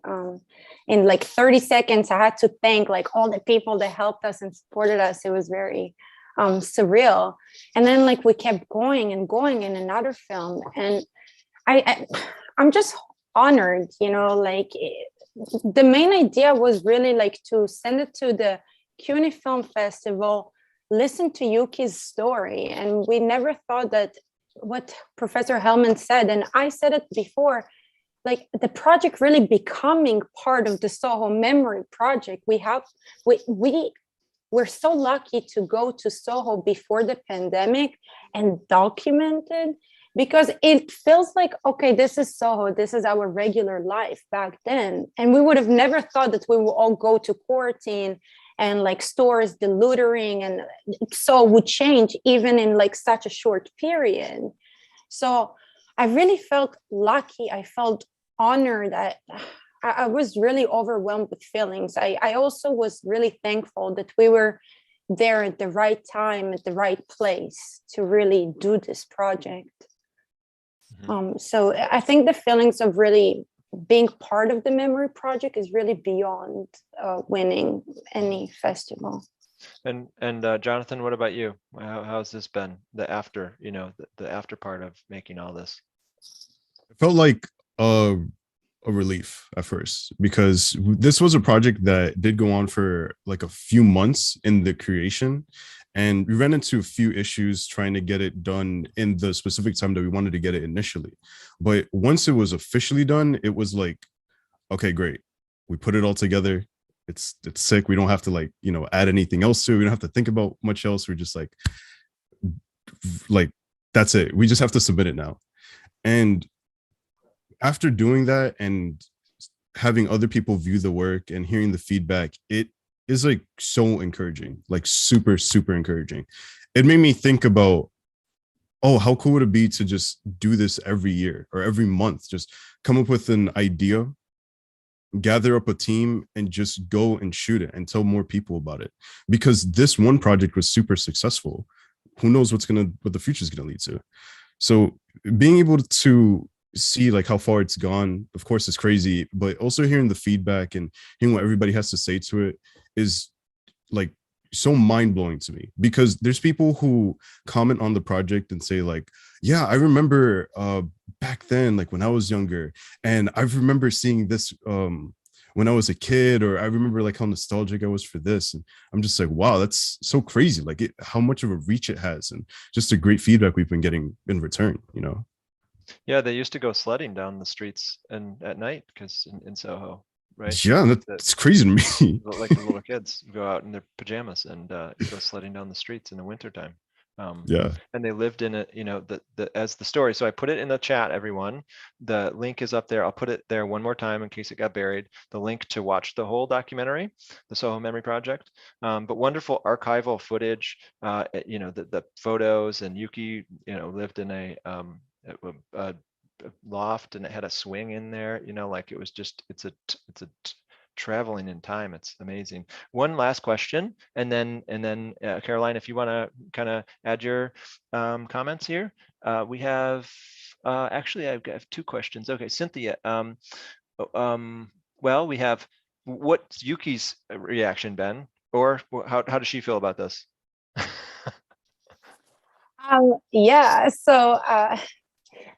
Speaker 3: In like 30 seconds, I had to thank like all the people that helped us and supported us. It was very surreal. And then like we kept going and going in another film. And I'm just honored, like the main idea was really like to send it to the CUNY Film Festival, listen to Yuki's story. And we never thought that what Professor Hellman said, and I said it before, like the project really becoming part of the SoHo Memory Project. We're so lucky to go to SoHo before the pandemic and document it, because it feels like, okay, this is SoHo, this is our regular life back then. And we would have never thought that we will all go to quarantine and like stores, the loitering, and so would change even in like such a short period. So I really felt lucky. I felt honored. I was really overwhelmed with feelings. I also was really thankful that we were there at the right time, at the right place to really do this project. So I think the feelings of really being part of the memory project is really beyond winning any festival.
Speaker 1: And Jonathan, what about you? How's this been? The after, the after part of making all this?
Speaker 4: It felt like a relief at first, because this was a project that did go on for like a few months in the creation, and we ran into a few issues trying to get it done in the specific time that we wanted to get it initially. But once it was officially done, it was like, okay, great. We put it all together. It's sick. We don't have to like, add anything else to it. We don't have to think about much else. We're just like, that's it. We just have to submit it now. And after doing that and having other people view the work and hearing the feedback, it is like so encouraging, like super, super encouraging. It made me think about, oh, how cool would it be to just do this every year or every month? Just come up with an idea, gather up a team, and just go and shoot it and tell more people about it. Because this one project was super successful. Who knows what the future is gonna lead to? So being able to see like how far it's gone, of course, is crazy, but also hearing the feedback and hearing what everybody has to say to it is like so mind-blowing to me. Because there's people who comment on the project and say like, yeah, I remember back then, like when I was younger, and I remember seeing this when I was a kid, or I remember like how nostalgic I was for this. And I'm just like, wow, that's so crazy, like how much of a reach it has, and just the great feedback we've been getting in return.
Speaker 1: Yeah, they used to go sledding down the streets and at night, because in Soho, right?
Speaker 4: Yeah, that's crazy to me.
Speaker 1: Like the little kids go out in their pajamas and go sledding down the streets in the wintertime.
Speaker 4: Yeah.
Speaker 1: And they lived in a, as the story. So I put it in the chat, everyone. The link is up there. I'll put it there one more time in case it got buried. The link to watch the whole documentary, the SoHo Memory Project. But wonderful archival footage, the photos, and Yuki, lived in a loft, and it had a swing in there, like it was just, it's a traveling in time. It's amazing. One last question, and then Caroline, if you want to kind of add your comments here. We have actually I have two questions. Okay, Cynthia. Well, we have, what's Yuki's reaction been, or how does she feel about this?
Speaker 3: Yeah, so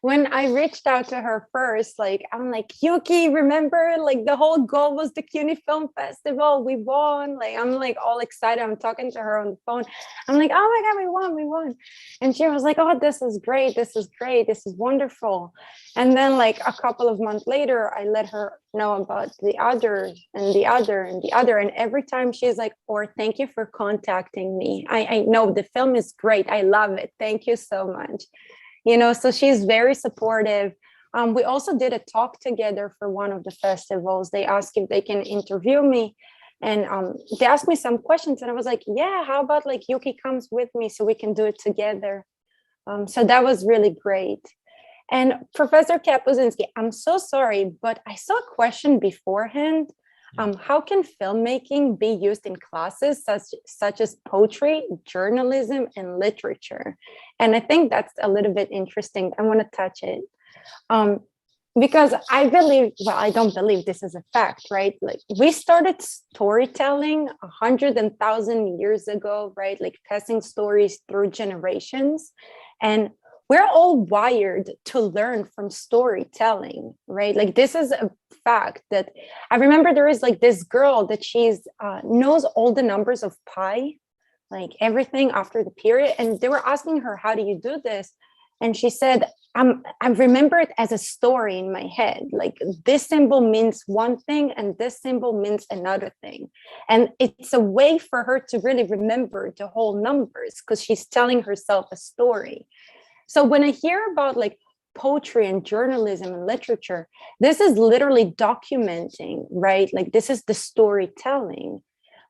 Speaker 3: when I reached out to her first, I'm like, Yuki, remember, the whole goal was the CUNY Film Festival. We won. I'm all excited. I'm talking to her on the phone. I'm like, oh my God, we won. And she was like, oh, this is great. This is great. This is wonderful. And then a couple of months later, I let her know about the other and the other and the other. And every time she's like, or thank you for contacting me. I know the film is great. I love it. Thank you so much. So she's very supportive. We also did a talk together for one of the festivals. They asked if they can interview me, and they asked me some questions, and I was like, yeah, how about Yuki comes with me so we can do it together. So that was really great. And Professor Kapozinski, I'm so sorry, but I saw a question beforehand. How can filmmaking be used in classes such as poetry, journalism, and literature? And I think that's a little bit interesting. I want to touch it. Because I don't believe this is a fact, right? We started storytelling 100,000 years ago, right? Passing stories through generations. And we're all wired to learn from storytelling, right? This is a fact that I remember. There is this girl that she's knows all the numbers of pi, everything after the period. And they were asking her, how do you do this? And she said, I remember it as a story in my head. This symbol means one thing and this symbol means another thing. And it's a way for her to really remember the whole numbers because she's telling herself a story. So when I hear about poetry and journalism and literature, this is literally documenting, right? This is the storytelling.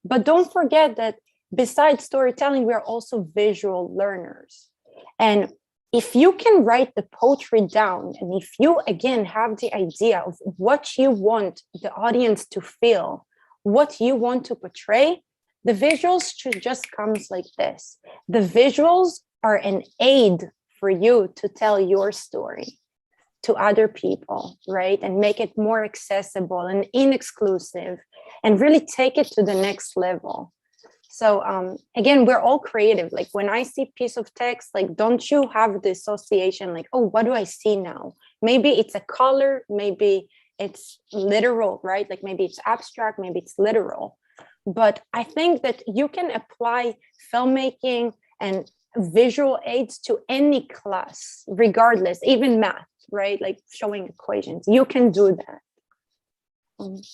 Speaker 3: But don't forget that besides storytelling, we are also visual learners. And if you can write the poetry down, and if you, again, have the idea of what you want the audience to feel, what you want to portray, the visuals should just come like this. The visuals are an aid for you to tell your story to other people, right? And make it more accessible and inexclusive and really take it to the next level. So again, we're all creative. When I see a piece of text, don't you have the association oh, what do I see now? Maybe it's a color, maybe it's literal, right? Maybe it's abstract, maybe it's literal. But I think that you can apply filmmaking and visual aids to any class, regardless, even math, right? Showing equations, you can do that.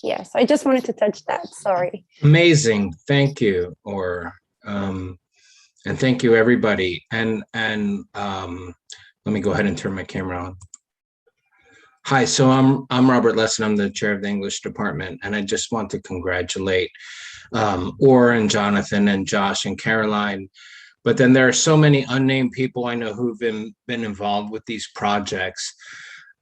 Speaker 3: Yes, I just wanted to touch that. Sorry.
Speaker 9: Amazing, thank you, and thank you everybody. And let me go ahead and turn my camera on. Hi, so I'm Robert Lesson. I'm the chair of the English department, and I just want to congratulate and Jonathan and Josh and Caroline. But then there are so many unnamed people I know who've been involved with these projects.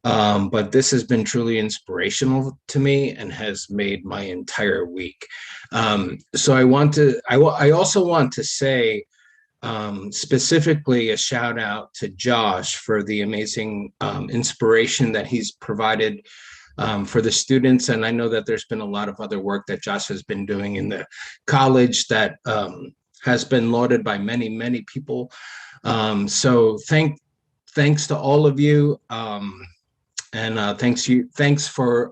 Speaker 9: But this has been truly inspirational to me and has made my entire week. So I also want to say specifically a shout out to Josh for the amazing inspiration that he's provided for the students. And I know that there's been a lot of other work that Josh has been doing in the college that has been lauded by many, many people. So thanks to all of you. And thanks for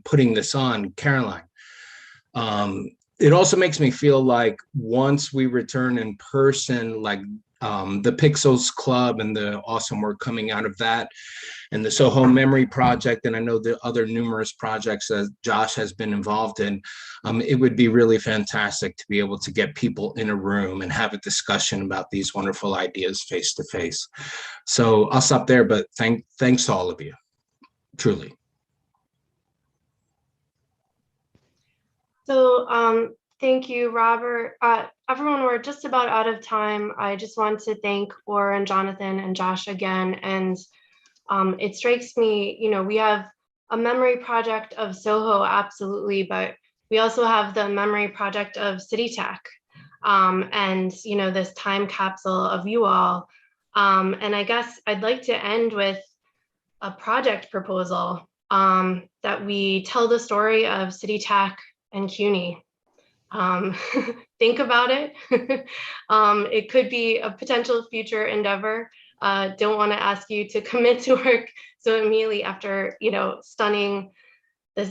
Speaker 9: putting this on, Caroline. It also makes me feel like once we return in person, the Pixels Club and the awesome work coming out of that, and the SoHo Memory Project, and I know the other numerous projects that Josh has been involved in, it would be really fantastic to be able to get people in a room and have a discussion about these wonderful ideas face to face. So I'll stop there, but thanks to all of you, truly.
Speaker 2: So thank you, Robert. Everyone, we're just about out of time. I just want to thank Or and Jonathan and Josh again. And it strikes me, we have a memory project of SoHo, absolutely, but we also have the memory project of City Tech, and this time capsule of you all. And I guess I'd like to end with a project proposal, that we tell the story of City Tech and CUNY. Think about it. It could be a potential future endeavor. Don't want to ask you to commit to work so immediately after stunning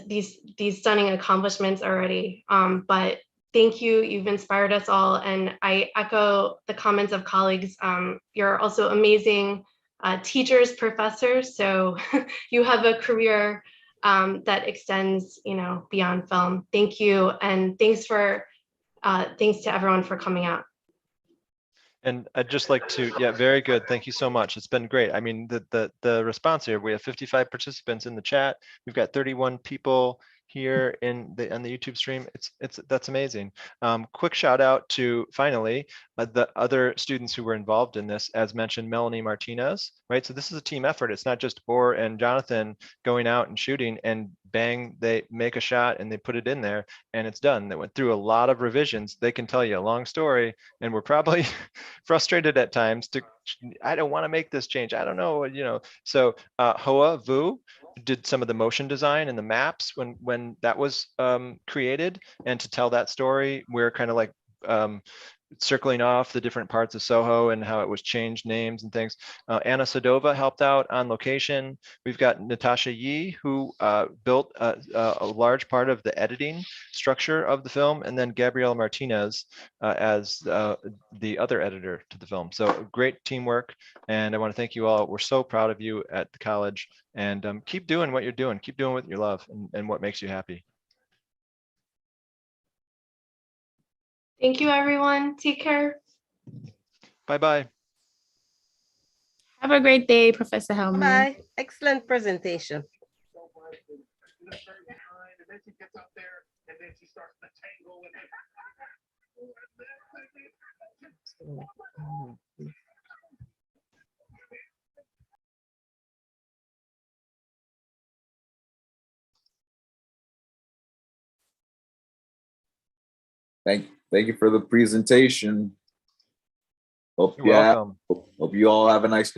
Speaker 2: these stunning accomplishments already. But thank you. You've inspired us all, and I echo the comments of colleagues. You're also amazing teachers, professors. So you have a career that extends, beyond film. Thank you, and thanks to everyone for coming out.
Speaker 1: And I'd just like to, yeah, very good. Thank you so much. It's been great. I mean, the response here, we have 55 participants in the chat. We've got 31 people here on the YouTube stream. That's amazing. Quick shout out to finally the other students who were involved in this, as mentioned, Melanie Martinez, right? So this is a team effort. It's not just Or and Jonathan going out and shooting and bang, they make a shot and they put it in there and it's done. They went through a lot of revisions. They can tell you a long story, and we're probably frustrated at times I don't want to make this change. I don't know, So Hoa Vu did some of the motion design and the maps when that was created, and to tell that story, we're kind of like circling off the different parts of SoHo and how it was changed names and things. Anna Sadova helped out on location. We've got Natasha Yee, who built a large part of the editing structure of the film, and then Gabriela Martinez as the other editor to the film. So great teamwork, and I want to thank you all. We're so proud of you at the college, and keep doing what you're doing. Keep doing what you love and what makes you happy.
Speaker 2: Thank you, everyone. Take care.
Speaker 1: Bye-bye.
Speaker 8: Have a great day, Professor Hellman.
Speaker 10: Bye. Excellent presentation.
Speaker 11: Thank you for the presentation.
Speaker 1: You're welcome.
Speaker 11: Hope you all have a nice day.